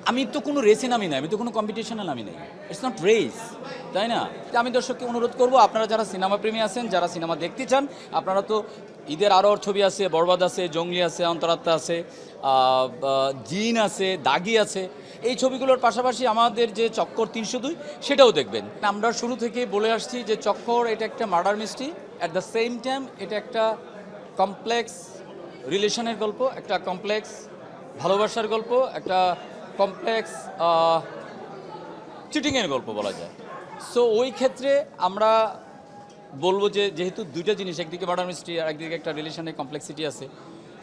আমি তো কোনো রেসে নামি নাই, আমি তো কোনো কম্পিটিশনে নামি নাই। ইটস নট রেস, তাই না? আমি দর্শককে অনুরোধ করব, আপনারা যারা সিনেমা প্রেমী আছেন, যারা সিনেমা দেখতে চান, আপনারা তো ঈদের আরও ছবি আছে, বরবাদ আছে, জঙ্গলি আছে, অন্তরাত্মা আছে, জিন আছে, দাগি আছে। এই ছবিগুলোর পাশাপাশি আমাদের যে চক্কর ৩০২ সেটাও দেখবেন। আমরা শুরু থেকে বলে আসছি যে চক্কর এটা একটা murder mystery, at the same time এটা একটা কমপ্লেক্স রিলেশনের গল্প, একটা কমপ্লেক্স ভালোবাসার গল্প, একটা কমপ্লেক্স চিটিংয়ের গল্প বলা যায়। সো ওই ক্ষেত্রে আমরা বলবো যে যেহেতু দুইটা জিনিস, একদিকে মার্ডার মিস্ট্রি আর একদিকে একটা রিলেশনের কমপ্লেক্সিটি আছে,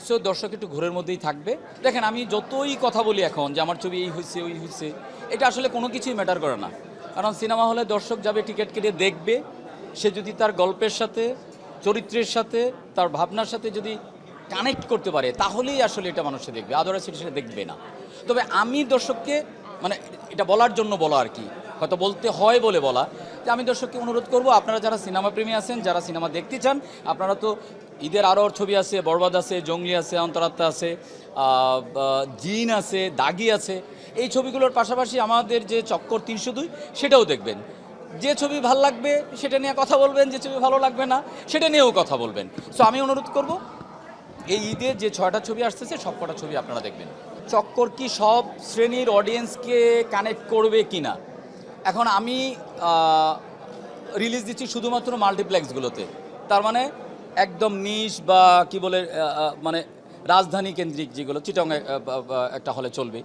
সো দর্শক একটু ঘোরের মধ্যেই থাকবে। দেখেন, আমি যতই কথা বলি এখন যে আমার ছবি এই হয়েছে ওই হয়েছে, এটা আসলে কোনো কিছুই ম্যাটার করে না। কারণ সিনেমা হলে দর্শক যাবে, টিকিট কেটে দেখবে, সে যদি তার গল্পের সাথে, চরিত্রের সাথে, তার ভাবনার সাথে যদি কানেক্ট করতে পারে, তাহলেই আসলে এটা মানুষে দেখবে, আদারওয়াইজ সেটা দেখবে না। তবে আমি দর্শককে, মানে এটা বলার জন্য বলা আর কি, হয়তো বলতে হয় বলে বলা, যে আমি দর্শককে অনুরোধ করব, আপনারা যারা সিনেমা প্রেমী আছেন, যারা সিনেমা দেখতে চান, আপনারা তো ঈদের আরও ছবি আছে, বরবাদ আছে, জঙ্গলি আছে, অন্তরাত্মা আছে, জিন আছে, দাগি আছে। এই ছবিগুলোর পাশাপাশি আমাদের যে চক্কর ৩০২ সেটাও দেখবেন। যে ছবি ভালো লাগবে সেটা নিয়ে কথা বলবেন, যে ছবি ভালো লাগবে না সেটা নিয়েও কথা বলবেন। সো আমি অনুরোধ করব, এই ঈদে যে 6টা ছবি আসতেছে সব কটা ছবি আপনারা দেখবেন। চক্কর কি সব শ্রেণীর অডিয়েন্সকে কানেক্ট করবে কি না, এখন আমি রিলিজ দিচ্ছি শুধুমাত্র মাল্টিপ্লেক্সগুলোতে, তার মানে একদম নিশ বা কি বলে মানে রাজধানী কেন্দ্রিক যেগুলো, চিটং একটা হলে চলবে।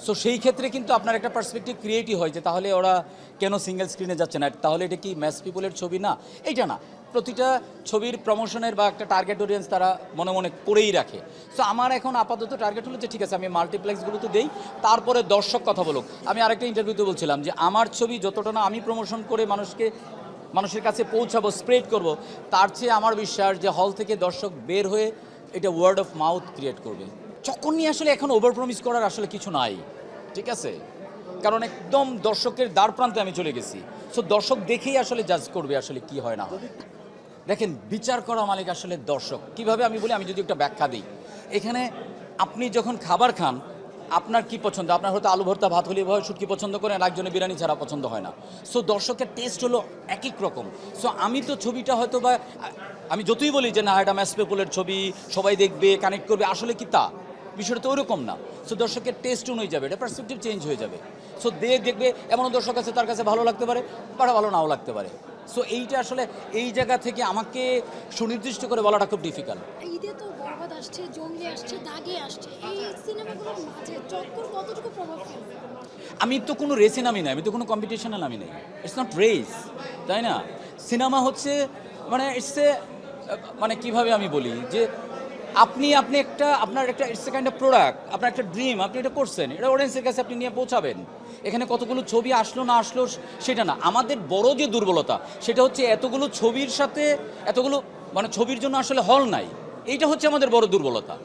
সো সেই ক্ষেত্রে কিন্তু আপনার একটা পার্সপেক্টিভ ক্রিয়েটই হয় যে তাহলে ওরা কেন সিঙ্গেল স্ক্রিনে যাচ্ছে না, তাহলে এটা কি ম্যাস পিপলের ছবি না? এইটা না, প্রতিটা ছবির প্রমোশনের বা একটা টার্গেট অডিয়েন্স তারা মনে মনে করেই রাখে। সো আমার এখন আপাতত টার্গেট হলো যে ঠিক আছে, আমি মাল্টিপ্লেক্সগুলোতে দেই, তারপরে দর্শক কথা বলুক। আমি আরেকটা ইন্টারভিউতে বলছিলাম যে আমার ছবি যতটা না আমি প্রমোশন করে মানুষের কাছে পৌঁছাবো, স্প্রেড করব, তার চেয়ে আমার বিশ্বাস যে হল থেকে দর্শক বের হয়ে এটা ওয়ার্ড অফ মাউথ ক্রিয়েট করবে। চক্কর নিয়ে আসলে এখন ওভার প্রমিস করার আসলে কিছু নাই, ঠিক আছে? কারণ একদম দর্শকের দ্বার প্রান্তে আমি চলে গেছি। সো দর্শক দেখেই আসলে জাজ করবে আসলে কি হয় না হয়। দেখেন, বিচার করা মালিক আসলে দর্শক। কিভাবে আমি বলি, আমি যদি একটা ব্যাখ্যা দিই, এখানে আপনি যখন খাবার খান, আপনার কি পছন্দ? আপনার হয়তো আলু ভর্তা, ভাত হলে শুটকি পছন্দ করেন, একজনের বিরিয়ানি ছাড়া পছন্দ হয় না। সো দর্শকের টেস্ট হলো এক এক রকম। সো আমি তো ছবিটা হয়তো বা আমি যতই বলি যে না এটা ম্যাস পিপলের ছবি, সবাই দেখবে, কানেক্ট করবে, আসলে কি তা? বিষয়টা তো ওরকম না। সো দর্শকের টেস্ট অনুযায়ী যাবে, এটা পার্সপেক্টিভ চেঞ্জ হয়ে যাবে। সো দেখবে, এমনও দর্শক আছে তার কাছে ভালো লাগতে পারে, বা ভালো নাও লাগতে পারে। সো এইটা আসলে এই জায়গা থেকে আমাকে সুনির্দিষ্ট করে বলাটা খুব ডিফিকাল্ট। ঈদে তো বরবাদ আসছে, জঙ্গলি আসছে, দাগি আসছে, এই সিনেমাগুলোর মাঝে চক্কর কতটুকু প্রভাব ফেলবে? আমি তো কোনো রেসে নামি নাই, আমি তো কোনো কম্পিটিশনে নামি নাই। ইটস নট রেস, তাই না? সিনেমা হচ্ছে মানে ইটস এ, মানে কীভাবে আমি বলি যে আপনি একটা আপনার একটা it's a kind of product, আপনার একটা ড্রিম, আপনি এটা করছেন, এটা অডিয়েন্সের কাছে আপনি নিয়ে পৌঁছাবেন। এখানে কতগুলো ছবি আসলো না আসলো সেটা না, আমাদের বড় যে দুর্বলতা সেটা হচ্ছে এতগুলো ছবির সাথে এতগুলো মানে ছবির জন্য আসলে হল নাই, এইটা হচ্ছে আমাদের বড় দুর্বলতা।